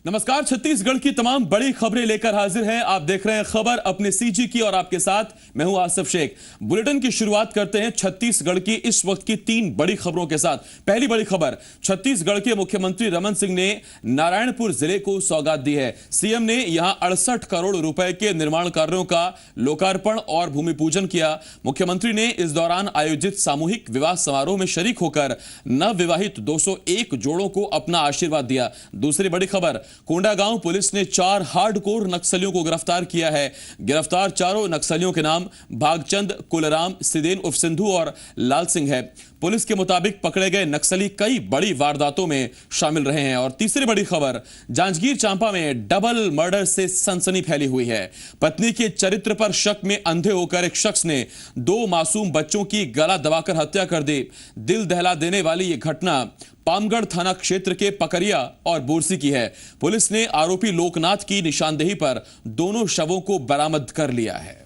नमस्कार। छत्तीसगढ़ की तमाम बड़ी खबरें लेकर हाजिर हैं। आप देख रहे हैं खबर अपने सीजी की और आपके साथ मैं हूं आसिफ शेख। बुलेटिन की शुरुआत करते हैं छत्तीसगढ़ की इस वक्त की 3 बड़ी खबरों के साथ। पहली बड़ी खबर, छत्तीसगढ़ के मुख्यमंत्री रमन सिंह ने नारायणपुर जिले को सौगात दी है। सीएम ने यहां 68 करोड़ रुपए के निर्माण कार्यों का लोकार्पण और भूमि पूजन किया। मुख्यमंत्री ने इस दौरान आयोजित सामूहिक विवाह समारोह में शरीक होकर नवविवाहित 201 जोड़ों को अपना आशीर्वाद दिया। दूसरी बड़ी खबर, कोंडागांव पुलिस ने 4 हार्डकोर नक्सलियों को गिरफ्तार किया है। गिरफ्तार चारों नक्सलियों के नाम भागचंद, कुलराम, सिदेन उर्फ सिंधु और लाल सिंह है। पुलिस के मुताबिक पकड़े गए नक्सली कई बड़ी वारदातों में शामिल रहे हैं। और तीसरी बड़ी खबर, जांजगीर चांपा में डबल मर्डर से सनसनी फैली हुई है। पत्नी के चरित्र पर शक में अंधे होकर एक शख्स ने 2 मासूम बच्चों की गला दबाकर हत्या कर दी। दिल दहला देने वाली यह घटना पामगढ़ थाना क्षेत्र के पकरिया और बोरसी की है। पुलिस ने आरोपी लोकनाथ की निशानदेही पर दोनों शवों को बरामद कर लिया है।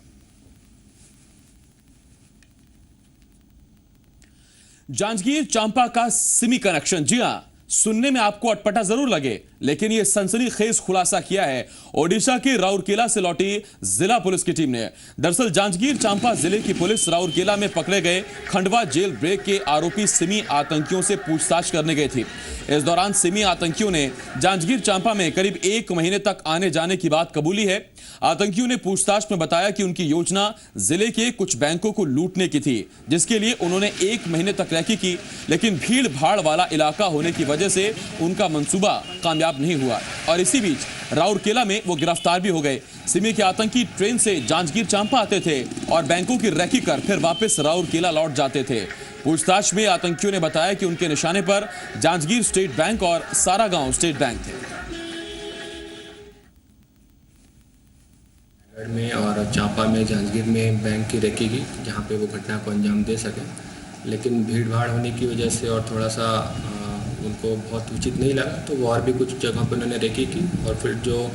जांजगीर चांपा का सिमी कनेक्शन, जी हां, सुनने में आपको अटपटा जरूर लगे, लेकिन यह सनसनीखेज खुलासा किया है ओडिशा के राउरकेला से लौटी जिला पुलिस की टीम ने। दरअसल जांजगीर चांपा जिले की पुलिस राउरकेला में पकड़े गए खंडवा जेल ब्रेक के आरोपी सिमी आतंकियों से पूछताछ करने गई थी। इस दौरान सिमी आतंकियों ने जांजगीर चांपा में करीब 1 महीने तक आने जाने की बात कबूली है। आतंकियों ने पूछताछ में बताया कि उनकी योजना जिले के कुछ बैंकों को लूटने की थी, जिसके लिए उन्होंने 1 महीने तक रैकी की, लेकिन भीड़ भाड़ वाला इलाका होने की वजह से उनका मंसूबा कामयाब नहीं हुआ और इसी बीच राउरकेला में वो गिरफ्तार भी हो गए। सिमी के आतंकी ट्रेन से जांजगीर चांपा आते थे और बैंकों की रैकी कर फिर वापस राउरकेला लौट जाते थे। पूछताछ में आतंकियों ने बताया कि उनके निशाने पर जांजगीर स्टेट बैंक और सारागांव स्टेट बैंक थे। में और चांपा में, जांजगीर में बैंक की रैकी की, जहाँ पे वो घटना को अंजाम दे सके, लेकिन भीड़ भाड़ होने की वजह से और थोड़ा सा उनको बहुत उचित नहीं लगा, तो वो और भी कुछ जगहों पे उन्होंने रैकी की। और फिर जो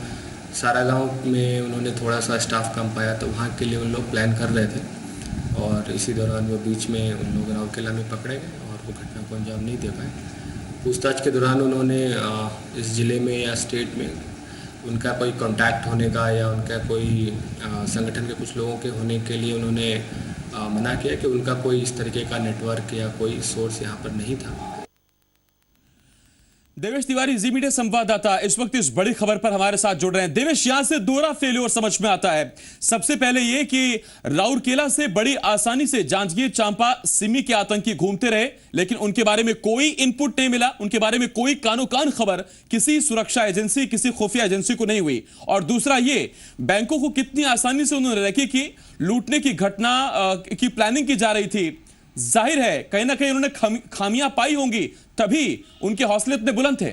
सारागांव में उन्होंने थोड़ा सा स्टाफ कम पाया, तो वहाँ के लिए उन लोग प्लान कर रहे थे और इसी दौरान वो बीच में उन लोग राउरकेला में पकड़े गए और वो घटना को अंजाम नहीं दे पाए। पूछताछ के दौरान उन्होंने इस ज़िले में या स्टेट में उनका कोई कांटेक्ट होने का या उनका कोई संगठन के कुछ लोगों के होने के लिए उन्होंने मना किया कि उनका कोई इस तरीके का नेटवर्क या कोई सोर्स यहाँ पर नहीं था। देवेश तिवारी, जी मीडिया संवाददाता, इस वक्त इस बड़ी खबर पर हमारे साथ जुड़ रहे हैं। देवेश, यहां से दोहरा फेल्योर समझ में आता है। सबसे पहले यह कि राउरकेला से बड़ी आसानी से जांजगीर चांपा सिमी के आतंकी घूमते रहे, लेकिन उनके बारे में कोई इनपुट नहीं मिला, उनके बारे में कोई कानो कान खबर किसी सुरक्षा एजेंसी, किसी खुफिया एजेंसी को नहीं हुई। और दूसरा ये, बैंकों को कितनी आसानी से उन्होंने रैकी की, लूटने की घटना की प्लानिंग की जा रही थी। जाहिर है कहीं ना कहीं उन्होंने खामियां पाई होंगी, तभी उनके हौसले इतने बुलंद थे।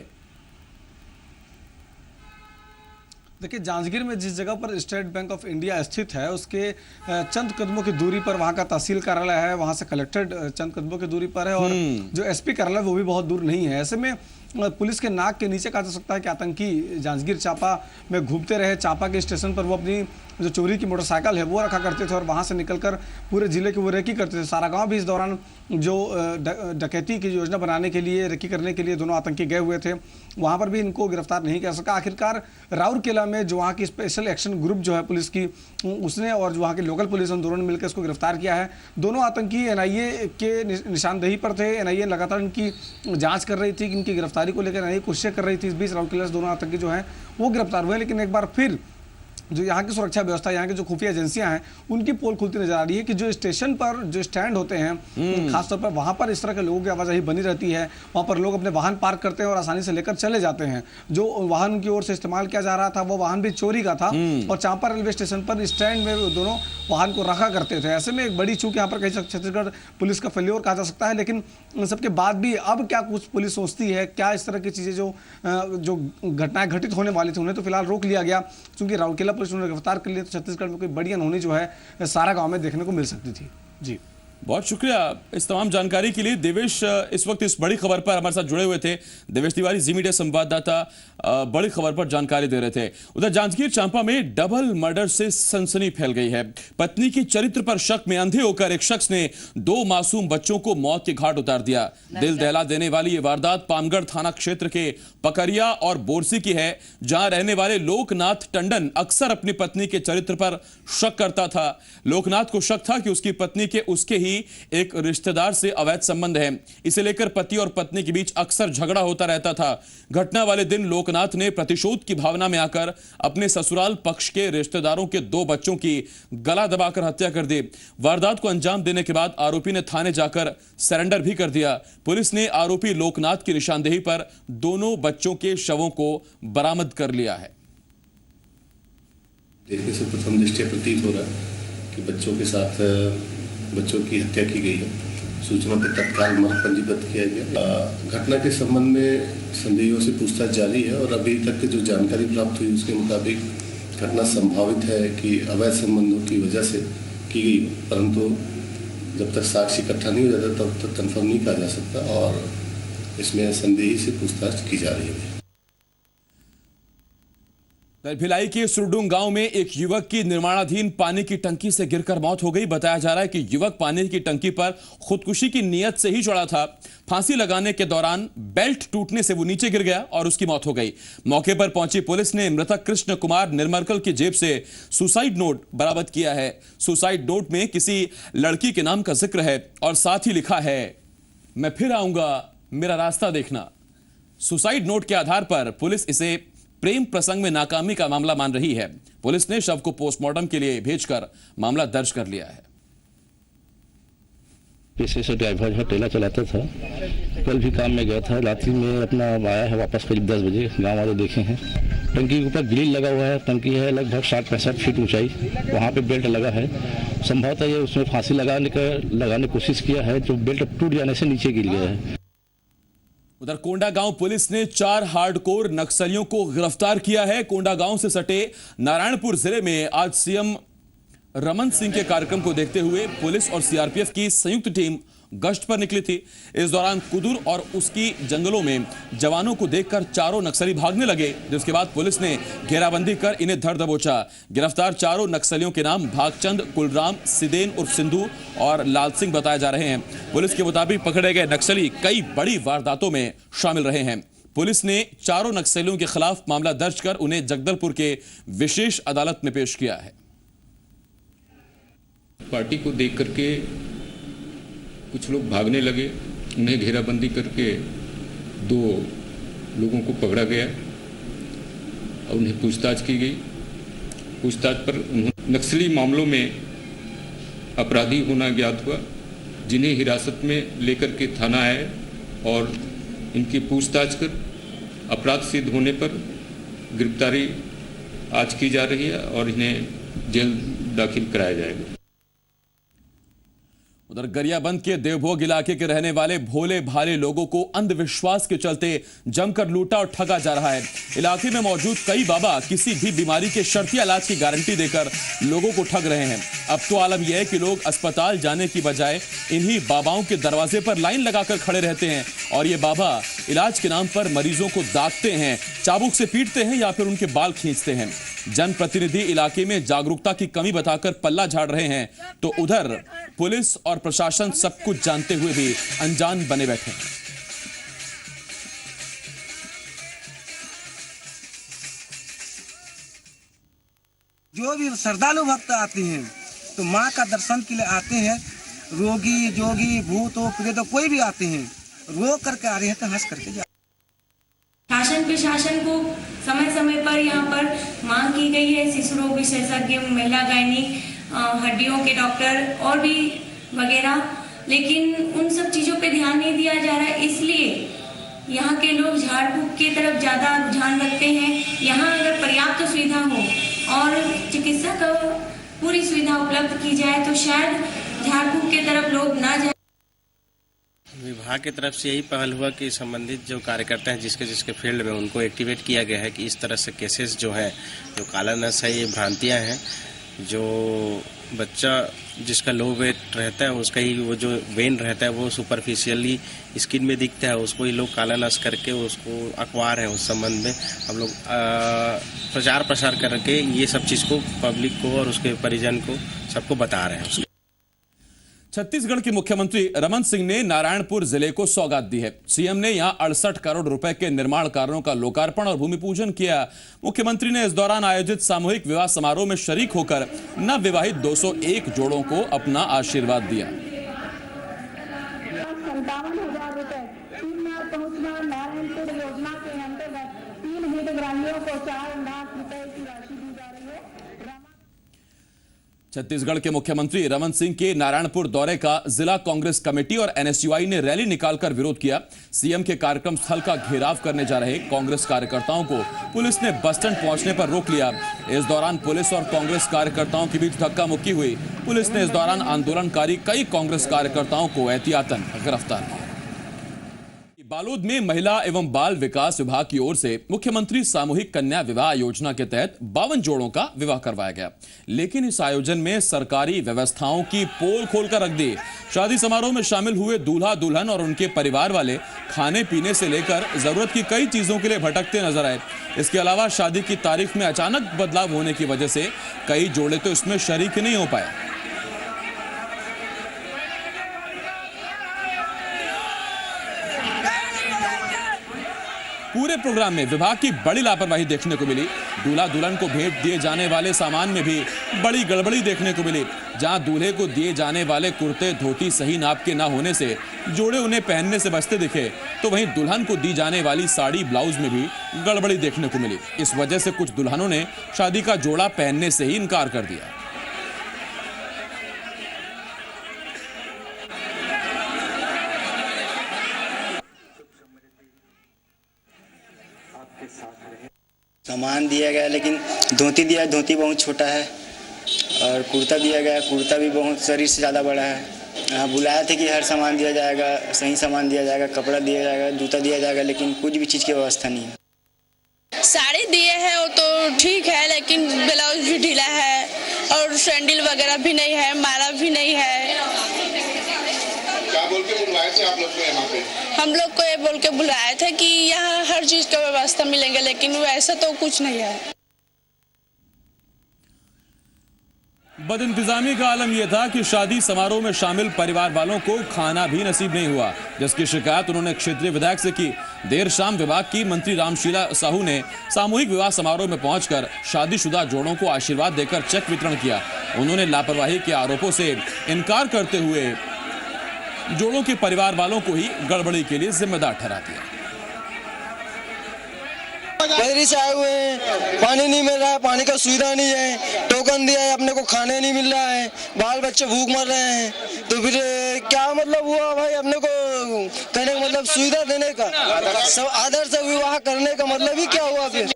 देखिए, जांजगीर में जिस जगह पर स्टेट बैंक ऑफ इंडिया स्थित है, उसके चंद कदमों की दूरी पर वहाँ का तहसील कार्यालय है, वहाँ से कलेक्टेड चंद कदमों की दूरी पर है और जो एसपी कार्यालय वो भी बहुत दूर नहीं है। ऐसे में पुलिस के नाक के नीचे कहा जा सकता है कि आतंकी जांजगीर चांपा में घूमते रहे। चांपा के स्टेशन पर वो अपनी जो चोरी की मोटरसाइकिल है वो रखा करते थे और वहाँ से निकलकर पूरे जिले की वो रेकी करते थे। सारागांव भी इस दौरान जो डकैती की योजना बनाने के लिए, रेकी करने के लिए दोनों आतंकी गए हुए थे, वहाँ पर भी इनको गिरफ्तार नहीं कर सका। आखिरकार राउरकेला में जो वहाँ की स्पेशल एक्शन ग्रुप जो है पुलिस की, उसने और जो वहाँ की लोकल पुलिस, उन दोनों ने मिलकर इसको गिरफ्तार किया है। दोनों आतंकी एनआईए के निशानदेही पर थे। एनआईए लगातार इनकी जाँच कर रही थी कि इनकी गिरफ्तारी को लेकर एनआईए कोशिश कर रही थी। इस बीच राउरकेला से दोनों आतंकी जो हैं वो गिरफ्तार हुए, लेकिन एक बार फिर जो यहाँ की सुरक्षा व्यवस्था, यहाँ की जो खुफिया एजेंसियां हैं, उनकी पोल खुलती नजर आ रही है कि जो स्टेशन पर जो स्टैंड होते हैं, खासतौर पर वहाँ पर इस तरह के लोगों की आवाजाही बनी रहती है। वहाँ पर लोग अपने वाहन पार्क करते हैं और आसानी से लेकर चले जाते हैं। जो वाहन की ओर से इस्तेमाल किया जा रहा था वो वाहन भी चोरी का था और चांपा रेलवे स्टेशन पर स्टैंड में दोनों वाहन को रखा करते थे। ऐसे में एक बड़ी चूक यहाँ पर कहीं छत्तीसगढ़ पुलिस का फेल्योर कहा जा सकता है। लेकिन इन सबके बाद भी अब क्या कुछ पुलिस सोचती है, क्या इस तरह की चीज़ें जो घटनाएं घटित होने वाली थी उन्हें तो फिलहाल रोक लिया गया, क्योंकि राउरकेला पुलिस उन्हें गिरफ्तार कर लिया, तो छत्तीसगढ़ में कोई बड़ी अनहोनी जो है सारागांव में देखने को मिल सकती थी। जी बहुत शुक्रिया इस तमाम जानकारी के लिए। देवेश इस वक्त इस बड़ी खबर पर हमारे साथ जुड़े हुए थे। देवेश तिवारी, जी मीडिया संवाददाता, बड़ी खबर पर जानकारी दे रहे थे। उधर जांजगीर चांपा में डबल मर्डर से सनसनी फैल गई है। पत्नी की चरित्र पर शक में अंधे होकर एक शख्स ने 2 मासूम बच्चों को मौत के घाट उतार दिया। दिल दहला देने वाली ये वारदात पामगढ़ थाना क्षेत्र के पकरिया और बोरसी की है, जहां रहने वाले लोकनाथ टंडन अक्सर अपनी पत्नी के चरित्र पर शक करता था। लोकनाथ को शक था कि उसकी पत्नी के उसके ही एक रिश्तेदार से अवैध संबंध है। इसे लेकर पति और पत्नी के बीच अक्सर झगड़ा होता रहता था। घटना वाले दिन लोकनाथ ने प्रतिशोध की भावना में आकर अपने ससुराल पक्ष के रिश्तेदारों के 2 बच्चों की गला दबाकर हत्या कर दी। वारदात को अंजाम देने के बाद आरोपी ने थाने जाकर सरेंडर भी कर दिया। पुलिस ने आरोपी लोकनाथ की निशानदेही पर दोनों बच्चों के शवों को बरामद कर लिया है। देखने से प्रथम दृष्टया प्रतीत हो रहा है कि बच्चों की हत्या की गई है। सूचना पर तत्काल मामला पंजीबद्ध किया गया। घटना के संबंध में संदेहियों से पूछताछ जारी है और अभी तक जो जानकारी प्राप्त हुई उसके मुताबिक घटना संभावित है कि अवैध संबंधों की वजह से की गई, परंतु जब तक साक्ष्य इकट्ठा नहीं हो जाता तब तक कंफर्म नहीं कहा जा सकता और इसमें संदेही से पूछताछ की जा रही है। भिलाई के सुरडुंग गांव में एक युवक की निर्माणाधीन पानी की टंकी से गिरकर मौत हो गई। बताया जा रहा है कि युवक पानी की टंकी पर खुदकुशी की नीयत से ही चढ़ा था। फांसी लगाने के दौरान बेल्ट टूटने से वो नीचे गिर गया और उसकी मौत हो गई। मौके पर पहुंची पुलिस ने मृतक कृष्ण कुमार निर्मलकल की जेब से सुसाइड नोट बरामद किया है। सुसाइड नोट में किसी लड़की के नाम का जिक्र है और साथ ही लिखा है, मैं फिर आऊंगा, मेरा रास्ता देखना। सुसाइड नोट के आधार पर पुलिस इसे प्रेम प्रसंग में नाकामी का मामला मान रही है। पुलिस ने शव को पोस्टमार्टम के लिए भेजकर मामला दर्ज कर लिया है। पेशे से ड्राइवर है, ठेला चलाता था। कल भी काम में गया था, रात्रि में अपना आया है वापस करीब 10 बजे। गांव वाले देखे हैं टंकी के ऊपर ग्रिल लगा हुआ है। टंकी है लगभग 60-65 फीट ऊंचाई, वहाँ पे बेल्ट लगा है। संभवतः ये उसमें फांसी लगाने की कोशिश किया है, जो बेल्ट टूट जाने से नीचे गिर गया है। उधर कोंडागांव पुलिस ने 4 हार्डकोर नक्सलियों को गिरफ्तार किया है। कोंडागांव से सटे नारायणपुर जिले में आज सीएम रमन सिंह के कार्यक्रम को देखते हुए पुलिस और सीआरपीएफ की संयुक्त टीम गश्त पर निकली थी। इस दौरान कुदुर और उसकी जंगलों में जवानों को देखकर चारों नक्सली भागने लगे, जिसके बाद पुलिस ने घेराबंदी कर इन्हें धर दबोचा। गिरफ्तार चारों नक्सलियों के नाम भागचंद, कुलराम, सिदेन उर्फ सिंधु और लाल सिंह बताए जा रहे हैं। पुलिस के मुताबिक पकड़े गए नक्सली कई बड़ी वारदातों में शामिल रहे हैं। पुलिस ने चारों नक्सलियों के खिलाफ मामला दर्ज कर उन्हें जगदलपुर के विशेष अदालत में पेश किया है। पार्टी को देख करके कुछ लोग भागने लगे, उन्हें घेराबंदी करके 2 लोगों को पकड़ा गया और उन्हें पूछताछ की गई। पूछताछ पर नक्सली मामलों में अपराधी होना ज्ञात हुआ, जिन्हें हिरासत में लेकर के थाना आए और इनकी पूछताछ कर अपराध सिद्ध होने पर गिरफ्तारी आज की जा रही है और इन्हें जेल दाखिल कराया जाएगा। उधर गरियाबंद के देवभोग इलाके के रहने वाले भोले भाले लोगों को अंधविश्वास के चलते जमकर लूटा और ठगा जा रहा है। इलाके में मौजूद कई बाबा किसी भी बीमारी के शर्तिया इलाज की गारंटी देकर लोगों को ठग रहे हैं। अब तो आलम यह है कि लोग अस्पताल जाने की बजाय इन्हीं बाबाओं के दरवाजे पर लाइन लगाकर खड़े रहते हैं और ये बाबा इलाज के नाम पर मरीजों को दागते हैं, चाबुक से पीटते हैं या फिर उनके बाल खींचते हैं। जनप्रतिनिधि इलाके में जागरूकता की कमी बताकर पल्ला झाड़ रहे हैं, तो उधर पुलिस और प्रशासन सब कुछ जानते हुए भी अनजान बने बैठे हैं। जो भी श्रद्धालु भक्त आते हैं तो माँ का दर्शन के लिए आते हैं। रोगी, जोगी, भूत हो, प्रेत हो, कोई भी आते हैं, रो करके आ रहे हैं तो हंस करके जा। शासन प्रशासन को समय समय पर यहाँ पर मांग की गई है शिशु रोग विशेषज्ञ, महिला गायनिक, हड्डियों के डॉक्टर और भी वगैरह, लेकिन उन सब चीज़ों पे ध्यान नहीं दिया जा रहा है। इसलिए यहाँ के लोग झाड़ फूक की तरफ ज़्यादा रुझान रखते हैं। यहाँ अगर पर्याप्त सुविधा हो और चिकित्सा का पूरी सुविधा उपलब्ध की जाए तो शायद झाड़ फूक की तरफ लोग ना जाए। विभाग की तरफ से यही पहल हुआ कि संबंधित जो कार्यकर्ता हैं जिसके फील्ड में उनको एक्टिवेट किया गया है कि इस तरह से केसेस जो हैं, जो काला नस है, ये भ्रांतियाँ हैं, जो बच्चा जिसका लो वेट रहता है उसका ही वो जो वेन रहता है वो सुपरफिशियली स्किन में दिखता है, उसको ही लोग काला नस करके उसको अखबार है उस संबंध में हम लोग प्रचार प्रसार करके ये सब चीज़ को पब्लिक को और उसके परिजन को सबको बता रहे हैं। छत्तीसगढ़ के मुख्यमंत्री रमन सिंह ने नारायणपुर जिले को सौगात दी है। सीएम ने यहां 68 करोड़ रुपए के निर्माण कार्यों का लोकार्पण और भूमि पूजन किया। मुख्यमंत्री ने इस दौरान आयोजित सामूहिक विवाह समारोह में शरीक होकर नवविवाहित 201 जोड़ों को अपना आशीर्वाद दिया। 57,000 रुपए 3 लाख पहुंचना नारायणपुर योजना के अंतर्गत 3 हितग्राहियों को 4 लाख रुपए की राशि दी जा रही है। छत्तीसगढ़ के मुख्यमंत्री रमन सिंह के नारायणपुर दौरे का जिला कांग्रेस कमेटी और एनएसयूआई ने रैली निकालकर विरोध किया। सीएम के कार्यक्रम स्थल का घेराव करने जा रहे कांग्रेस कार्यकर्ताओं को पुलिस ने बस स्टैंड पहुंचने पर रोक लिया। इस दौरान पुलिस और कांग्रेस कार्यकर्ताओं के बीच धक्का मुक्की हुई। पुलिस ने इस दौरान आंदोलनकारी कई कांग्रेस कार्यकर्ताओं को एहतियातन गिरफ्तार किया। बालोद में महिला एवं बाल विकास विभाग की ओर से मुख्यमंत्री सामूहिक कन्या विवाह योजना के तहत 52 जोड़ों का विवाह करवाया गया, लेकिन इस आयोजन में सरकारी व्यवस्थाओं की पोल खोलकर रख दी। शादी समारोह में शामिल हुए दूल्हा दुल्हन और उनके परिवार वाले खाने पीने से लेकर जरूरत की कई चीजों के लिए भटकते नजर आए। इसके अलावा शादी की तारीख में अचानक बदलाव होने की वजह से कई जोड़े तो इसमें शरीक नहीं हो पाए। पूरे प्रोग्राम में विभाग की बड़ी लापरवाही देखने को मिली। दूल्हा दुल्हन को भेंट दिए जाने वाले सामान में भी बड़ी गड़बड़ी देखने को मिली। जहां दूल्हे को दिए जाने वाले कुर्ते धोती सही नाप के ना होने से जोड़े उन्हें पहनने से बचते दिखे, तो वहीं दुल्हन को दी जाने वाली साड़ी ब्लाउज में भी गड़बड़ी देखने को मिली। इस वजह से कुछ दुल्हनों ने शादी का जोड़ा पहनने से ही इनकार कर दिया। सामान दिया गया लेकिन धोती दिया, धोती बहुत छोटा है, और कुर्ता दिया गया, कुर्ता भी बहुत शरीर से ज़्यादा बड़ा है। बुलाया थे कि हर सामान दिया जाएगा, सही सामान दिया जाएगा, कपड़ा दिया जाएगा, जूता दिया जाएगा, लेकिन कुछ भी चीज़ की व्यवस्था नहीं है। साड़ी दिए हैं वो तो ठीक है, लेकिन ब्लाउज भी ढीला है और सैंडल वगैरह भी नहीं है, माला भी नहीं है। क्या बोल के बुलवाए थे आप लोग को यहाँ पे? हम लोग को ये बोल के बुलाए थे कि यहाँ हर चीज का व्यवस्था मिलेंगे, लेकिन वैसा तो कुछ नहीं है। बदइंतजामी का आलम यह था कि शादी समारोह में शामिल परिवार वालों को खाना भी नसीब नहीं हुआ, जिसकी शिकायत उन्होंने क्षेत्रीय विधायक से की। देर शाम विभाग की मंत्री रामशीला साहू ने सामूहिक विवाह समारोह में पहुंचकर शादीशुदा जोड़ों को आशीर्वाद देकर चेक वितरण किया। उन्होंने लापरवाही के आरोपों से इनकार करते हुए जोड़ों के परिवार वालों को ही गड़बड़ी के लिए जिम्मेदार ठहरा दिया। बदरी से आए हुए हैं, पानी नहीं मिल रहा है, पानी का सुविधा नहीं है, टोकन दिया है, अपने को खाने नहीं मिल रहा है, बाल बच्चे भूख मर रहे हैं, तो फिर क्या मतलब हुआ भाई? अपने को कहने का मतलब सुविधा देने का, सब आदर से विवाह करने का मतलब ही क्या हुआ? फिर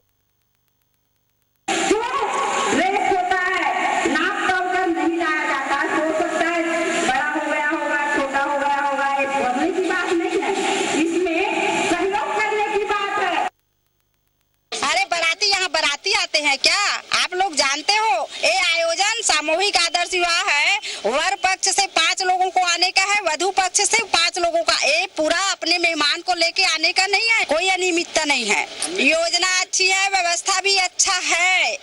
आते हैं क्या आप लोग जानते हो? ये आयोजन सामूहिक आदर्श विवाह है। वर पक्ष से 5 लोगों को आने का है, वधु पक्ष से 5 लोगों का। ये पूरा अपने मेहमान को लेके आने का नहीं है, कोई अनियमितता नहीं है। योजना अच्छी है, व्यवस्था भी अच्छा है।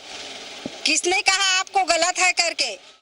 किसने कहा आपको गलत है करके?